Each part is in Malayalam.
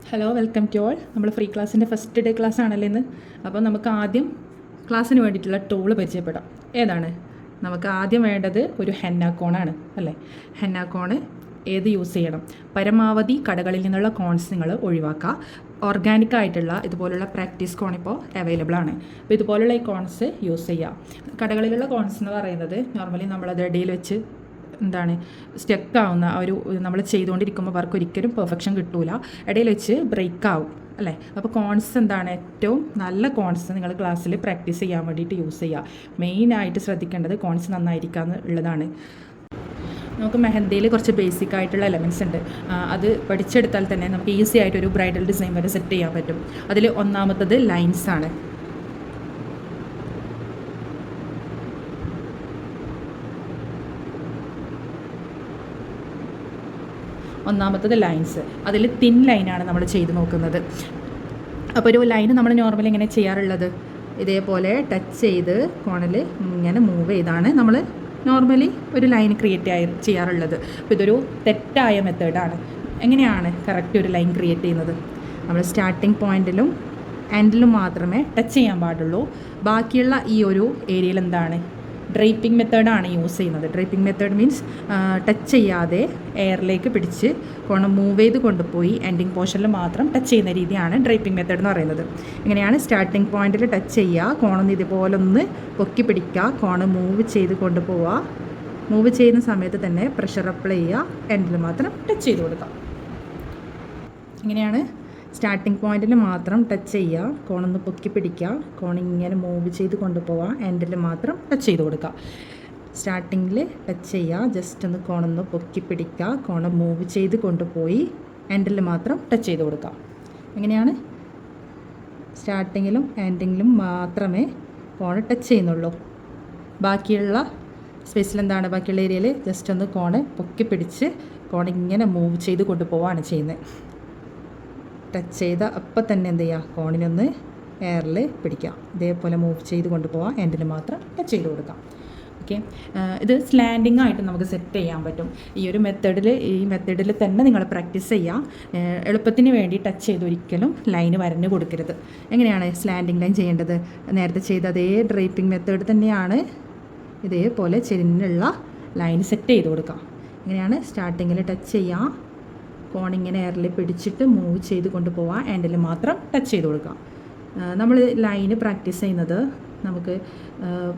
Hello, welcome to all. നമ്മൾ ഫ്രീ ക്ലാസ്സിൻ്റെ ഫസ്റ്റ് ഡേ ക്ലാസ് ആണല്ലോ ഇന്ന്. അപ്പോൾ നമുക്ക് ആദ്യം ക്ലാസ്സിന് വേണ്ടിയിട്ടുള്ള ടൂള് പരിചയപ്പെടാം. ഏതാണ് നമുക്ക് ആദ്യം വേണ്ടത്? ഒരു ഹെന്നാക്കോണാണ് അല്ലേ. ഹെന്നാക്കോണ് ഏത് യൂസ് ചെയ്യണം? പരമാവധി കടകളിൽ നിന്നുള്ള കോൺസ് നിങ്ങൾ ഒഴിവാക്കുക. ഓർഗാനിക് ആയിട്ടുള്ള ഇതുപോലുള്ള പ്രാക്ടീസ് കോൺ ഇപ്പോൾ അവൈലബിൾ ആണ്. അപ്പോൾ ഇതുപോലുള്ള ഈ കോൺസ് യൂസ് ചെയ്യുക. കടകളിലുള്ള കോൺസ് എന്ന് പറയുന്നത് നോർമലി നമ്മളത് ഇടയിൽ വെച്ച് സ്റ്റക്കാവുന്ന ഒരു നമ്മൾ ചെയ്തുകൊണ്ടിരിക്കുമ്പോൾ വർക്ക് ഒരിക്കലും പെർഫെക്ഷൻ കിട്ടൂല, ഇടയിൽ വെച്ച് ബ്രേക്ക് ആവും അല്ലേ. അപ്പോൾ കോൺസ് ഏറ്റവും നല്ല കോൺസ് നിങ്ങൾ ക്ലാസ്സിൽ പ്രാക്ടീസ് ചെയ്യാൻ വേണ്ടിയിട്ട് യൂസ് ചെയ്യുക. മെയിനായിട്ട് ശ്രദ്ധിക്കേണ്ടത് കോൺസ് നന്നായിരിക്കുക എന്നുള്ളതാണ്. നമുക്ക് മെഹന്തിയിൽ കുറച്ച് ബേസിക് ആയിട്ടുള്ള എലമെൻറ്റ്സ് ഉണ്ട്. അത് പഠിച്ചെടുത്താൽ തന്നെ നമുക്ക് ഈസി ആയിട്ട് ഒരു ബ്രൈഡൽ ഡിസൈൻ വരെ സെറ്റ് ചെയ്യാൻ പറ്റും. അതിൽ ഒന്നാമത്തത് ലൈൻസ് ആണ്. ലൈൻസ്, അതിൽ തിൻ ലൈനാണ് നമ്മൾ ചെയ്ത് നോക്കുന്നത്. അപ്പോൾ ഒരു ലൈന് നമ്മൾ നോർമലി ഇങ്ങനെ ചെയ്യാറുള്ളത്, ഇതേപോലെ ടച്ച് ചെയ്ത് കോണിൽ ഇങ്ങനെ മൂവ് ചെയ്താണ് നമ്മൾ നോർമലി ഒരു ലൈൻ ചെയ്യാറുള്ളത്. അപ്പോൾ ഇതൊരു തെറ്റായ മെത്തേഡാണ്. എങ്ങനെയാണ് കറക്റ്റ് ഒരു ലൈൻ ക്രിയേറ്റ് ചെയ്യുന്നത്? നമ്മൾ സ്റ്റാർട്ടിങ് പോയിൻറ്റിലും എൻഡിലും മാത്രമേ ടച്ച് ചെയ്യാൻ പാടുള്ളൂ. ബാക്കിയുള്ള ഈ ഒരു ഏരിയയിൽ ഡ്രൈപ്പിംഗ് മെത്തേഡാണ് യൂസ് ചെയ്യുന്നത്. ഡ്രൈപ്പിംഗ് മെത്തേഡ് മീൻസ് ടച്ച് ചെയ്യാതെ എയറിലേക്ക് പിടിച്ച് കോണം മൂവ് ചെയ്ത് കൊണ്ടുപോയി എൻഡിങ് പോർഷനിൽ മാത്രം ടച്ച് ചെയ്യുന്ന രീതിയാണ് ഡ്രൈപ്പിംഗ് മെത്തേഡ് എന്ന് പറയുന്നത്. ഇങ്ങനെയാണ് സ്റ്റാർട്ടിംഗ് പോയിന്റിൽ ടച്ച് ചെയ്യുക, കോണൊന്ന് ഇതുപോലെ ഒന്ന് പൊക്കി പിടിക്കുക, കോണ് മൂവ് ചെയ്ത് കൊണ്ടുപോവുക. മൂവ് ചെയ്യുന്ന സമയത്ത് തന്നെ പ്രഷർ അപ്ലൈ ചെയ്യുക, എൻഡിൽ മാത്രം ടച്ച് ചെയ്ത് കൊടുക്കുക. ഇങ്ങനെയാണ് സ്റ്റാർട്ടിംഗ് പോയിന്റിൽ മാത്രം ടച്ച് ചെയ്യുക, കോണൊന്ന് പൊക്കി പിടിക്കുക, കോണിങ്ങനെ മൂവ് ചെയ്ത് കൊണ്ടുപോവുക, എൻഡിൽ മാത്രം ടച്ച് ചെയ്ത് കൊടുക്കുക. സ്റ്റാർട്ടിങ്ങിൽ ടച്ച് ചെയ്യുക, ജസ്റ്റ് ഒന്ന് കോണൊന്ന് പൊക്കി പിടിക്കുക, കോണ് മൂവ് ചെയ്ത് കൊണ്ടുപോയി എൻഡിൽ മാത്രം ടച്ച് ചെയ്ത് കൊടുക്കുക. ഇങ്ങനെയാണ് സ്റ്റാർട്ടിങ്ങിലും എൻഡിങ്ങിലും മാത്രമേ കോണ് ടച്ച് ചെയ്യുന്നുള്ളൂ. ബാക്കിയുള്ള സ്പേസിൽ ബാക്കിയുള്ള ഏരിയയിൽ ജസ്റ്റ് ഒന്ന് കോണ് പൊക്കി പിടിച്ച് കോണിങ്ങനെ മൂവ് ചെയ്ത് കൊണ്ടുപോവാണ് ചെയ്യുന്നത്. ടച്ച് ചെയ്ത അപ്പം തന്നെ കോണിനൊന്ന് എയറിൽ പിടിക്കാം, ഇതേപോലെ മൂവ് ചെയ്ത് കൊണ്ടുപോകാം, എൻഡിൽ മാത്രം ടച്ച് ചെയ്ത് കൊടുക്കാം. ഓക്കെ, ഇത് സ്ലാൻഡിങ് ആയിട്ട് നമുക്ക് സെറ്റ് ചെയ്യാൻ പറ്റും. ഈ മെത്തേഡിൽ തന്നെ നിങ്ങൾ പ്രാക്ടീസ് ചെയ്യാം. എളുപ്പത്തിന് വേണ്ടി ടച്ച് ചെയ്ത് ഒരിക്കലും ലൈന് വരഞ്ഞു കൊടുക്കരുത്. എങ്ങനെയാണ് സ്ലാൻഡിങ് ലൈൻ ചെയ്യേണ്ടത്? നേരത്തെ ചെയ്ത അതേ ഡ്രൈപ്പിംഗ് മെത്തേഡ് തന്നെയാണ്. ഇതേപോലെ ചെരിഞ്ഞുള്ള ലൈൻ സെറ്റ് ചെയ്ത് കൊടുക്കാം. ഇങ്ങനെയാണ് സ്റ്റാർട്ടിങ്ങിൽ ടച്ച് ചെയ്യാം, കോണിങ്ങനെ എയറിൽ പിടിച്ചിട്ട് മൂവ് ചെയ്ത് കൊണ്ടുപോവാം, എൻഡിൽ മാത്രം ടച്ച് ചെയ്ത് കൊടുക്കാം. നമ്മൾ ലൈന് പ്രാക്ടീസ് ചെയ്യുന്നത് നമുക്ക്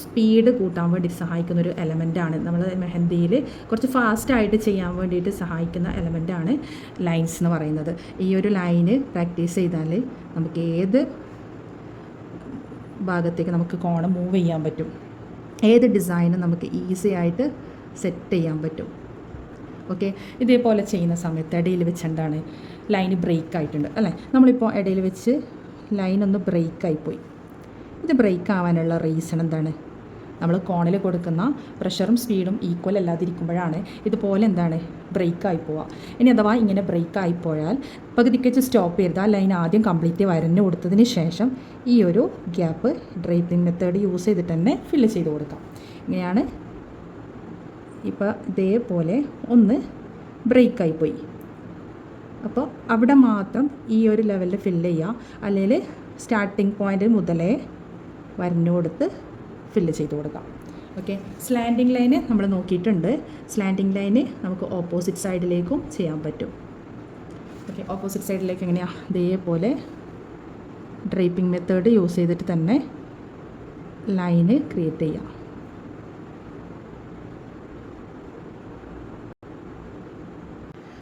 സ്പീഡ് കൂട്ടാൻ വേണ്ടി സഹായിക്കുന്നൊരു എലമെൻറ്റാണ്. നമ്മൾ മെഹന്തിയിൽ കുറച്ച് ഫാസ്റ്റായിട്ട് ചെയ്യാൻ വേണ്ടിയിട്ട് സഹായിക്കുന്ന എലമെൻറ്റാണ് ലൈൻസ് എന്ന് പറയുന്നത്. ഈ ഒരു ലൈന് പ്രാക്ടീസ് ചെയ്താൽ നമുക്ക് ഏത് ഭാഗത്തേക്ക് നമുക്ക് കോണം മൂവ് ചെയ്യാൻ പറ്റും, ഏത് ഡിസൈനും നമുക്ക് ഈസി ആയിട്ട് സെറ്റ് ചെയ്യാൻ പറ്റും. ഓക്കെ, ഇതേപോലെ ചെയ്യുന്ന സമയത്ത് ഇടയിൽ വെച്ച് ലൈന് ബ്രേക്ക് ആയിട്ടുണ്ട് അല്ലേ. നമ്മളിപ്പോൾ ഇടയിൽ വെച്ച് ലൈനൊന്ന് ബ്രേക്കായിപ്പോയി. ഇത് ബ്രേക്ക് ആവാനുള്ള റീസൺ നമ്മൾ കോണിൽ കൊടുക്കുന്ന പ്രഷറും സ്പീഡും ഈക്വൽ അല്ലാതിരിക്കുമ്പോഴാണ് ഇതുപോലെ ബ്രേക്കായി പോവുക. ഇനി അഥവാ ഇങ്ങനെ ബ്രേക്കായിപ്പോയാൽ പകുതിക്ക് വെച്ച് സ്റ്റോപ്പ് ചെയ്ത് ആ ലൈൻ ആദ്യം കംപ്ലീറ്റ് വരഞ്ഞു കൊടുത്തതിന് ശേഷം ഈ ഒരു ഗ്യാപ്പ് ഡ്രൈപ്പിംഗ് മെത്തേഡ് യൂസ് ചെയ്തിട്ട് തന്നെ ഫില്ല് ചെയ്ത് കൊടുക്കാം. ഇങ്ങനെയാണ്. ഇപ്പോൾ ഇതേപോലെ ഒന്ന് ബ്രേക്കായിപ്പോയി, അപ്പോൾ അവിടെ മാത്രം ഈ ഒരു ലെവലിൽ ഫില്ല് ചെയ്യുക, അല്ലെങ്കിൽ സ്റ്റാർട്ടിംഗ് പോയിൻ്റ് മുതലേ വരഞ്ഞു കൊടുത്ത് ഫില്ല് ചെയ്ത് കൊടുക്കാം. ഓക്കെ, സ്ലാൻഡിങ് ലൈന് നമ്മൾ നോക്കിയിട്ടുണ്ട്. സ്ലാൻഡിങ് ലൈന് നമുക്ക് ഓപ്പോസിറ്റ് സൈഡിലേക്കും ചെയ്യാൻ പറ്റും. ഓക്കെ, ഓപ്പോസിറ്റ് സൈഡിലേക്ക് എങ്ങനെയാണ്? ഇതേപോലെ ഡ്രൈപ്പിംഗ് മെത്തേഡ് യൂസ് ചെയ്തിട്ട് തന്നെ ലൈന് ക്രിയേറ്റ് ചെയ്യാം.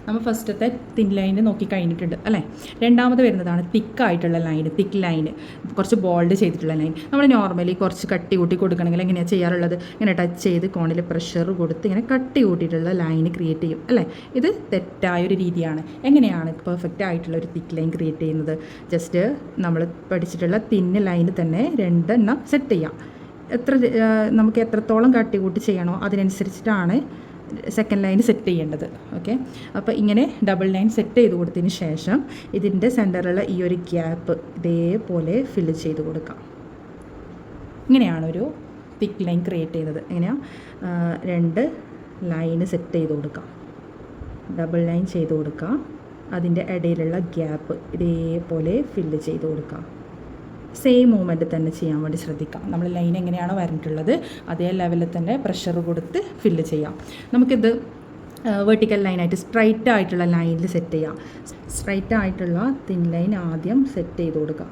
നമ്മൾ ഫസ്റ്റത്തെ തിൻ ലൈന് നോക്കി കഴിഞ്ഞിട്ടുണ്ട് അല്ലേ. രണ്ടാമത് വരുന്നതാണ് തിക്കായിട്ടുള്ള ലൈന്, തിക്ക് ലൈന്, കുറച്ച് ബോൾഡ് ചെയ്തിട്ടുള്ള ലൈൻ. നമ്മൾ നോർമലി കുറച്ച് കട്ടി കൂട്ടി കൊടുക്കണമെങ്കിൽ എങ്ങനെയാണ് ചെയ്യാറുള്ളത്? ഇങ്ങനെ ടച്ച് ചെയ്ത് കോണിൽ പ്രഷർ കൊടുത്ത് ഇങ്ങനെ കട്ടി കൂട്ടിയിട്ടുള്ള ലൈന് ക്രിയേറ്റ് ചെയ്യും അല്ലേ. ഇത് തെറ്റായൊരു രീതിയാണ്. എങ്ങനെയാണ് പെർഫെക്റ്റ് ആയിട്ടുള്ള ഒരു തിക്ക് ലൈൻ ക്രിയേറ്റ് ചെയ്യുന്നത്? ജസ്റ്റ് നമ്മൾ പഠിച്ചിട്ടുള്ള തിന്ന് ലൈന് തന്നെ 2 എണ്ണം സെറ്റ് ചെയ്യാം. നമുക്ക് എത്രത്തോളം കട്ടി കൂട്ടി ചെയ്യണോ അതിനനുസരിച്ചിട്ടാണ് സെക്കൻഡ് ലൈൻ സെറ്റ് ചെയ്യേണ്ടത്. ഓക്കെ, അപ്പോൾ ഇങ്ങനെ ഡബിൾ ലൈൻ സെറ്റ് ചെയ്ത് കൊടുത്തതിന് ശേഷം ഇതിൻ്റെ സെൻറ്ററിലുള്ള ഈ ഒരു ഗ്യാപ്പ് ഇതേപോലെ ഫില്ല് ചെയ്ത് കൊടുക്കാം. ഇങ്ങനെയാണൊരു തിക്ക് ലൈൻ ക്രിയേറ്റ് ചെയ്യുന്നത്. എങ്ങനെയാണ്? 2 ലൈന് സെറ്റ് ചെയ്ത് കൊടുക്കാം, ഡബിൾ ലൈൻ ചെയ്ത് കൊടുക്കുക, അതിൻ്റെ ഇടയിലുള്ള ഗ്യാപ്പ് ഇതേപോലെ ഫില്ല് ചെയ്ത് കൊടുക്കാം. സെയിം മൂവ്മെൻറ്റ് തന്നെ ചെയ്യാൻ വേണ്ടി ശ്രദ്ധിക്കാം. നമ്മൾ ലൈൻ എങ്ങനെയാണോ വരണ്ടിട്ടുള്ളത് അതേ ലെവലിൽ തന്നെ പ്രഷർ കൊടുത്ത് ഫില്ല് ചെയ്യാം. നമുക്കിത് വെർട്ടിക്കൽ ലൈനായിട്ട് സ്ട്രൈറ്റ് ആയിട്ടുള്ള ലൈനിൽ സെറ്റ് ചെയ്യാം. സ്ട്രൈറ്റ് ആയിട്ടുള്ള തിൻ ലൈൻ ആദ്യം സെറ്റ് ചെയ്ത് കൊടുക്കാം.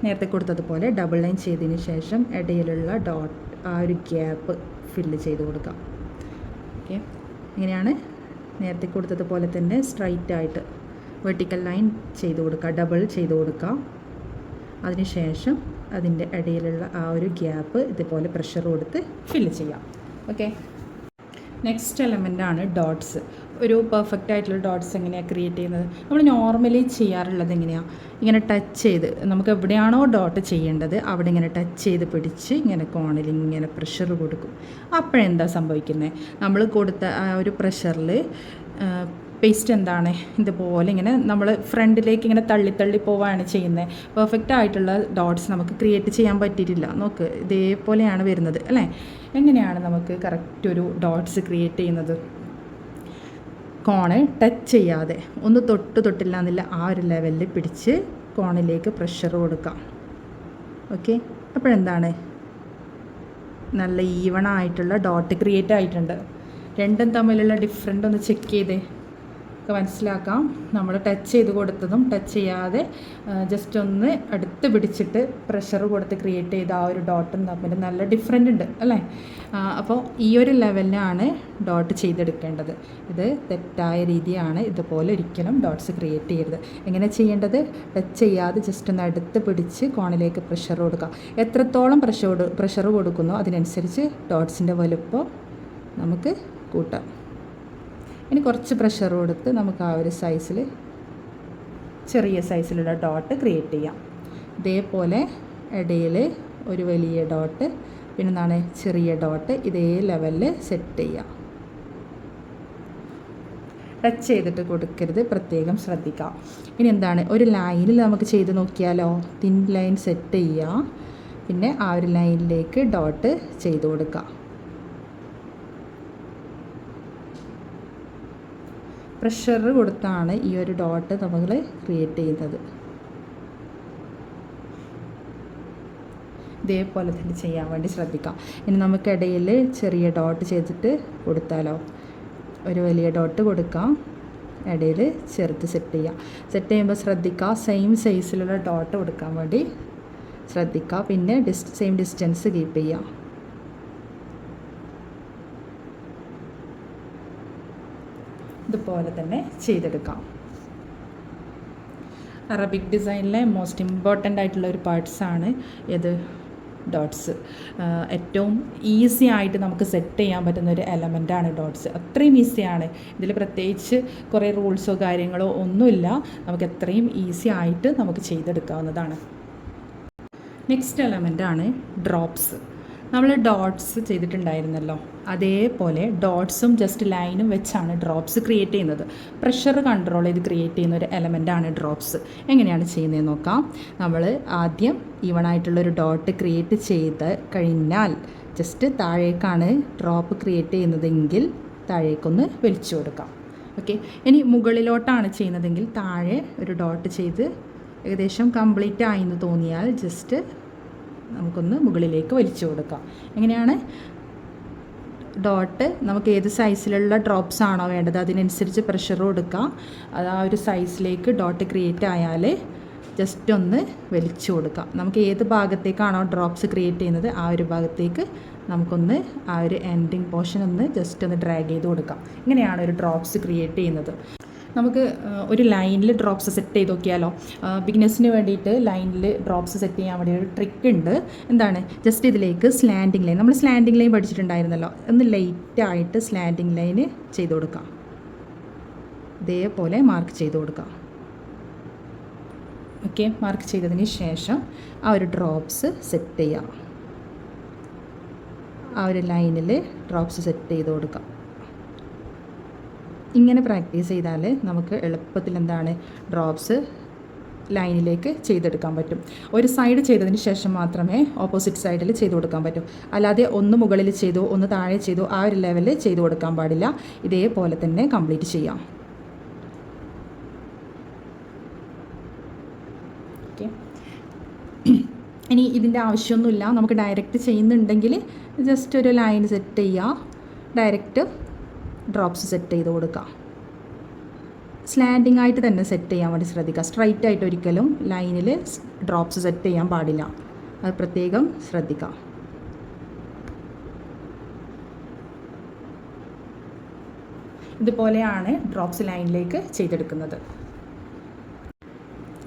നേരത്തെ കൊടുത്തതുപോലെ ഡബിൾ ലൈൻ ചെയ്തതിന് ശേഷം ഇടയിലുള്ള ഡോട്ട് ആ ഒരു ഗ്യാപ്പ് ഫില്ല് ചെയ്ത് കൊടുക്കാം. ഓക്കെ, ഇങ്ങനെയാണ് നേരത്തെ കൊടുത്തതുപോലെ തന്നെ സ്ട്രൈറ്റ് ആയിട്ട് വെർട്ടിക്കൽ ലൈൻ ചെയ്ത് കൊടുക്കുക, ഡബിൾ ചെയ്ത് കൊടുക്കുക. അതിനുശേഷം അതിൻ്റെ ഇടയിലുള്ള ആ ഒരു ഗ്യാപ്പ് ഇതുപോലെ പ്രഷർ കൊടുത്ത് ഫില്ല് ചെയ്യാം. ഓക്കെ, നെക്സ്റ്റ് എലമെൻ്റാണ് ഡോട്ട്സ്. ഒരു പെർഫെക്റ്റ് ആയിട്ടുള്ള ഡോട്ട്സ് എങ്ങനെയാണ് ക്രിയേറ്റ് ചെയ്യുന്നത്? നമ്മൾ നോർമലി ചെയ്യാറുള്ളത് എങ്ങനെയാണ്? ഇങ്ങനെ ടച്ച് ചെയ്ത് നമുക്ക് എവിടെയാണോ ഡോട്ട് ചെയ്യേണ്ടത് അവിടെ ഇങ്ങനെ ടച്ച് ചെയ്ത് പിടിച്ച് ഇങ്ങനെ കോണിൽ ഇങ്ങനെ പ്രഷർ കൊടുക്കും. അപ്പോഴെന്താ സംഭവിക്കുന്നത്? നമ്മൾ കൊടുത്ത ആ ഒരു പ്രഷറിൽ പേസ്റ്റ് എന്താണ് ഇതുപോലെ ഇങ്ങനെ നമ്മൾ ഫ്രണ്ടിലേക്ക് ഇങ്ങനെ തള്ളി പോവുകയാണ് ചെയ്യുന്നത്. പെർഫെക്റ്റ് ആയിട്ടുള്ള ഡോട്ട്സ് നമുക്ക് ക്രിയേറ്റ് ചെയ്യാൻ പറ്റിയിട്ടില്ല. നോക്ക്, ഇതേപോലെയാണ് വരുന്നത് അല്ലേ? എങ്ങനെയാണ് നമുക്ക് കറക്റ്റ് ഒരു ഡോട്ട്സ് ക്രിയേറ്റ് ചെയ്യുന്നത്? കോണ് ടച്ച് ചെയ്യാതെ ഒന്ന് തൊട്ടില്ല എന്നില്ല ആ ഒരു ലെവലിൽ പിടിച്ച് കോണിലേക്ക് പ്രഷർ കൊടുക്കാം. ഓക്കെ, അപ്പോഴെന്താണ് നല്ല ഈവണായിട്ടുള്ള ഡോട്ട് ക്രിയേറ്റ് ആയിട്ടുണ്ട്. രണ്ടും തമ്മിലുള്ള ഡിഫറൻറ്റ് ഒന്ന് ചെക്ക് ചെയ്തേ, ഒക്കെ മനസ്സിലാക്കാം. നമ്മൾ ടച്ച് ചെയ്ത് കൊടുത്തതും ടച്ച് ചെയ്യാതെ ജസ്റ്റ് ഒന്ന് അടുത്ത് പിടിച്ചിട്ട് പ്രഷർ കൊടുത്ത് ക്രിയേറ്റ് ചെയ്ത ആ ഒരു ഡോട്ടും തമ്മിൽ നല്ല ഡിഫറെൻ്റ് ഉണ്ട് അല്ലേ? അപ്പോൾ ഈ ഒരു ലെവലിലാണ് ഡോട്ട് ചെയ്തെടുക്കേണ്ടത്. ഇത് തെറ്റായ രീതിയാണ്. ഇതുപോലെ ഒരിക്കലും ഡോട്ട്സ് ക്രിയേറ്റ് ചെയ്യരുത്. എങ്ങനെ ചെയ്യേണ്ടത്? ടച്ച് ചെയ്യാതെ ജസ്റ്റ് ഒന്ന് അടുത്ത് പിടിച്ച് കോണിലേക്ക് പ്രഷർ കൊടുക്കുക. എത്രത്തോളം പ്രഷർ കൊടുക്കുന്നോ അതിനനുസരിച്ച് ഡോട്ട്സിൻ്റെ വലുപ്പം നമുക്ക് കൂട്ടാം. ഇനി കുറച്ച് പ്രഷർ കൊടുത്ത് നമുക്ക് ആ ഒരു സൈസിൽ ചെറിയ സൈസിലുള്ള ഡോട്ട് ക്രിയേറ്റ് ചെയ്യാം. ഇതേപോലെ ഇടയിൽ ഒരു വലിയ ഡോട്ട്, പിന്നെ എന്താണ് ചെറിയ ഡോട്ട് ഇതേ ലെവലിൽ സെറ്റ് ചെയ്യാം. ടച്ച് ചെയ്തിട്ട് കൊടുക്കരുത്, പ്രത്യേകം ശ്രദ്ധിക്കാം. ഇനി എന്താണ്, ഒരു ലൈനിൽ നമുക്ക് ചെയ്ത് നോക്കിയാലോ? തിൻ ലൈൻ സെറ്റ് ചെയ്യുക, പിന്നെ ആ ഒരു ലൈനിലേക്ക് ഡോട്ട് ചെയ്ത് കൊടുക്കുക. പ്രഷർ കൊടുത്താണ് ഈ ഒരു ഡോട്ട് നമ്മൾ ക്രിയേറ്റ് ചെയ്യുന്നത്. ഇതേപോലെ തന്നെ ചെയ്യാൻ വേണ്ടി ശ്രദ്ധിക്കാം. ഇനി നമുക്കിടയിൽ ചെറിയ ഡോട്ട് ചെയ്തിട്ട് കൊടുത്താലോ? ഒരു വലിയ ഡോട്ട് കൊടുക്കാം, ഇടയിൽ ചെറുത്ത് സെറ്റ് ചെയ്യാം. സെറ്റ് ചെയ്യുമ്പോൾ ശ്രദ്ധിക്കുക, സെയിം സൈസിലുള്ള ഡോട്ട് കൊടുക്കാൻ വേണ്ടി ശ്രദ്ധിക്കുക. പിന്നെ സെയിം ഡിസ്റ്റൻസ് കീപ്പ് ചെയ്യാം. ഇതുപോലെ തന്നെ ചെയ്തെടുക്കാം. അറബിക് ഡിസൈനിലെ മോസ്റ്റ് ഇമ്പോർട്ടൻ്റ് ആയിട്ടുള്ള ഒരു പാർട്സാണ് ഇത് ഡോട്ട്സ്. ഏറ്റവും ഈസി ആയിട്ട് നമുക്ക് സെറ്റ് ചെയ്യാൻ പറ്റുന്ന ഒരു എലമെൻ്റാണ് ഡോട്ട്സ്. അത്രയും ഈസിയാണ്. ഇതിൽ പ്രത്യേകിച്ച് കുറേ റൂൾസോ കാര്യങ്ങളോ ഒന്നുമില്ല. നമുക്ക് എത്രയും ഈസി ആയിട്ട് നമുക്ക് ചെയ്തെടുക്കാവുന്നതാണ്. നെക്സ്റ്റ് എലമെൻ്റാണ് ഡ്രോപ്സ്. നമ്മൾ ഡോട്ട്സ് ചെയ്തിട്ടുണ്ടായിരുന്നല്ലോ, അതേപോലെ ഡോട്ട്സും ജസ്റ്റ് ലൈനും വെച്ചാണ് ഡ്രോപ്സ് ക്രിയേറ്റ് ചെയ്യുന്നത്. പ്രഷർ കൺട്രോൾ ചെയ്ത് ക്രിയേറ്റ് ചെയ്യുന്ന ഒരു എലമെൻ്റാണ് ഡ്രോപ്സ്. എങ്ങനെയാണ് ചെയ്യുന്നതെന്ന് നോക്കാം. നമ്മൾ ആദ്യം ഈവണായിട്ടുള്ളൊരു ഡോട്ട് ക്രിയേറ്റ് ചെയ്ത് കഴിഞ്ഞാൽ ജസ്റ്റ് താഴേക്കാണ് ഡ്രോപ്പ് ക്രിയേറ്റ് ചെയ്യുന്നതെങ്കിൽ താഴേക്കൊന്ന് വലിച്ചു കൊടുക്കാം. ഓക്കെ, ഇനി മുകളിലോട്ടാണ് ചെയ്യുന്നതെങ്കിൽ താഴെ ഒരു ഡോട്ട് ചെയ്ത് ഏകദേശം കംപ്ലീറ്റ് ആയി എന്ന് തോന്നിയാൽ ജസ്റ്റ് നമുക്കൊന്ന് മുകളിലേക്ക് വലിച്ചു കൊടുക്കാം. എങ്ങനെയാണ് ഡോട്ട് നമുക്ക് ഏത് സൈസിലുള്ള ഡ്രോപ്സ് ആണോ വേണ്ടത് അതിനനുസരിച്ച് പ്രഷർ കൊടുക്കുക. അത് ആ ഒരു സൈസിലേക്ക് ഡോട്ട് ക്രിയേറ്റ് ആയാൽ ജസ്റ്റ് ഒന്ന് വലിച്ചു കൊടുക്കാം. നമുക്ക് ഏത് ഭാഗത്തേക്കാണോ ഡ്രോപ്സ് ക്രിയേറ്റ് ചെയ്യുന്നത് ആ ഒരു ഭാഗത്തേക്ക് നമുക്കൊന്ന് ആ ഒരു എൻഡിങ് പോർഷൻ ഒന്ന് ജസ്റ്റ് ഒന്ന് ഡ്രാഗ് ചെയ്ത് കൊടുക്കാം. ഇങ്ങനെയാണ് ഒരു ഡ്രോപ്സ് ക്രിയേറ്റ് ചെയ്യുന്നത്. നമുക്ക് ഒരു ലൈനിൽ ഡ്രോപ്സ് സെറ്റ് ചെയ്ത് നോക്കിയാലോ? ബിഗിനേഴ്സിന് വേണ്ടിയിട്ട് ലൈനിൽ ഡ്രോപ്സ് സെറ്റ് ചെയ്യാൻ വേണ്ടി ഒരു ട്രിക്ക് ഉണ്ട്. എന്താണ്, ജസ്റ്റ് ഇതിലേക്ക് സ്ലാൻഡിങ് ലൈൻ, നമ്മൾ സ്ലാൻഡിങ് ലൈൻ പഠിച്ചിട്ടുണ്ടായിരുന്നല്ലോ, ഒന്ന് ലൈറ്റായിട്ട് സ്ലാൻഡിങ് ലൈന് ചെയ്ത് കൊടുക്കാം. ഇതേപോലെ മാർക്ക് ചെയ്ത് കൊടുക്കാം. ഓക്കെ, മാർക്ക് ചെയ്തതിന് ശേഷം ആ ഒരു ഡ്രോപ്സ് സെറ്റ് ചെയ്യാം. ആ ഒരു ലൈനിൽ ഡ്രോപ്സ് സെറ്റ് ചെയ്ത് കൊടുക്കാം. ഇങ്ങനെ പ്രാക്ടീസ് ചെയ്താൽ നമുക്ക് എളുപ്പത്തിൽ എന്താണ് ഡ്രോപ്സ് ലൈനിലേക്ക് ചെയ്തെടുക്കാൻ പറ്റും. ഒരു സൈഡ് ചെയ്തതിന് ശേഷം മാത്രമേ ഓപ്പോസിറ്റ് സൈഡിൽ ചെയ്ത് കൊടുക്കാൻ പറ്റൂ. അല്ലാതെ ഒന്ന് മുകളിൽ ചെയ്തോ ഒന്ന് താഴെ ചെയ്തോ ആ ഒരു ലെവലിൽ ചെയ്ത് കൊടുക്കാൻ പാടില്ല. ഇതേപോലെ തന്നെ കംപ്ലീറ്റ് ചെയ്യാം. ഓക്കെ, ഇനി ഇതിൻ്റെ ആവശ്യമൊന്നുമില്ല. നമുക്ക് ഡയറക്റ്റ് ചെയ്യുന്നുണ്ടെങ്കിൽ ജസ്റ്റ് ഒരു ലൈൻ സെറ്റ് ചെയ്യുക, ഡയറക്റ്റ് ഡ്രോപ്സ് സെറ്റ് ചെയ്ത് കൊടുക്കുക. സ്ലാൻഡിങ് ആയിട്ട് തന്നെ സെറ്റ് ചെയ്യാൻ വേണ്ടി ശ്രദ്ധിക്കുക. സ്ട്രൈറ്റ് ആയിട്ട് ഒരിക്കലും ലൈനിൽ ഡ്രോപ്സ് സെറ്റ് ചെയ്യാൻ പാടില്ല. അത് പ്രത്യേകം ശ്രദ്ധിക്കുക. ഇതുപോലെയാണ് ഡ്രോപ്സ് ലൈനിലേക്ക് ചെയ്തെടുക്കുന്നത്.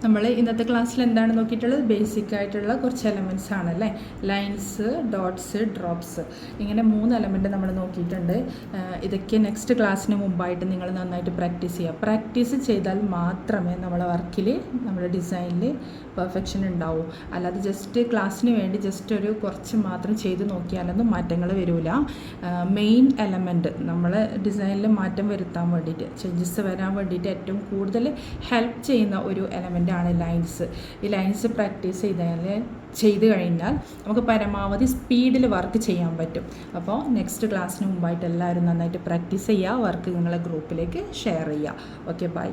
നമ്മൾ ഇന്നത്തെ ക്ലാസ്സിൽ എന്താണ് നോക്കിയിട്ടുള്ളത്? ബേസിക് ആയിട്ടുള്ള കുറച്ച് എലമെൻറ്റ്സ് ആണല്ലേ. ലൈൻസ്, ഡോട്ട്സ്, ഡ്രോപ്സ്, ഇങ്ങനെ 3 എലമെൻറ്റ് നമ്മൾ നോക്കിയിട്ടുണ്ട്. ഇതൊക്കെ നെക്സ്റ്റ് ക്ലാസ്സിന് മുമ്പായിട്ട് നിങ്ങൾ നന്നായിട്ട് പ്രാക്ടീസ് ചെയ്യുക. പ്രാക്ടീസ് ചെയ്താൽ മാത്രമേ നമ്മളെ വർക്കിൽ, നമ്മുടെ ഡിസൈനിൽ പെർഫെക്ഷൻ ഉണ്ടാവൂ. അല്ലാതെ ജസ്റ്റ് ക്ലാസ്സിന് വേണ്ടി ജസ്റ്റ് ഒരു കുറച്ച് മാത്രം ചെയ്ത് നോക്കിയാലൊന്നും മാറ്റങ്ങൾ വരില്ല. മെയിൻ എലമെൻറ്റ് നമ്മളെ ഡിസൈനിൽ മാറ്റം വരുത്താൻ വേണ്ടിയിട്ട്, ചേഞ്ചസ് വരാൻ വേണ്ടിയിട്ട് ഏറ്റവും കൂടുതൽ ഹെൽപ്പ് ചെയ്യുന്ന ഒരു എലമെൻ്റ് ആണ് ലൈൻസ്. ഈ ലൈൻസ് പ്രാക്ടീസ് ചെയ്ത് കഴിഞ്ഞാൽ നമുക്ക് പരമാവധി സ്പീഡിൽ വർക്ക് ചെയ്യാൻ പറ്റും. അപ്പോൾ നെക്സ്റ്റ് ക്ലാസ്സിന് മുമ്പായിട്ട് എല്ലാവരും നന്നായിട്ട് പ്രാക്ടീസ് ചെയ്യുക. വർക്ക് നിങ്ങളെ ഗ്രൂപ്പിലേക്ക് ഷെയർ ചെയ്യുക. Okay, by.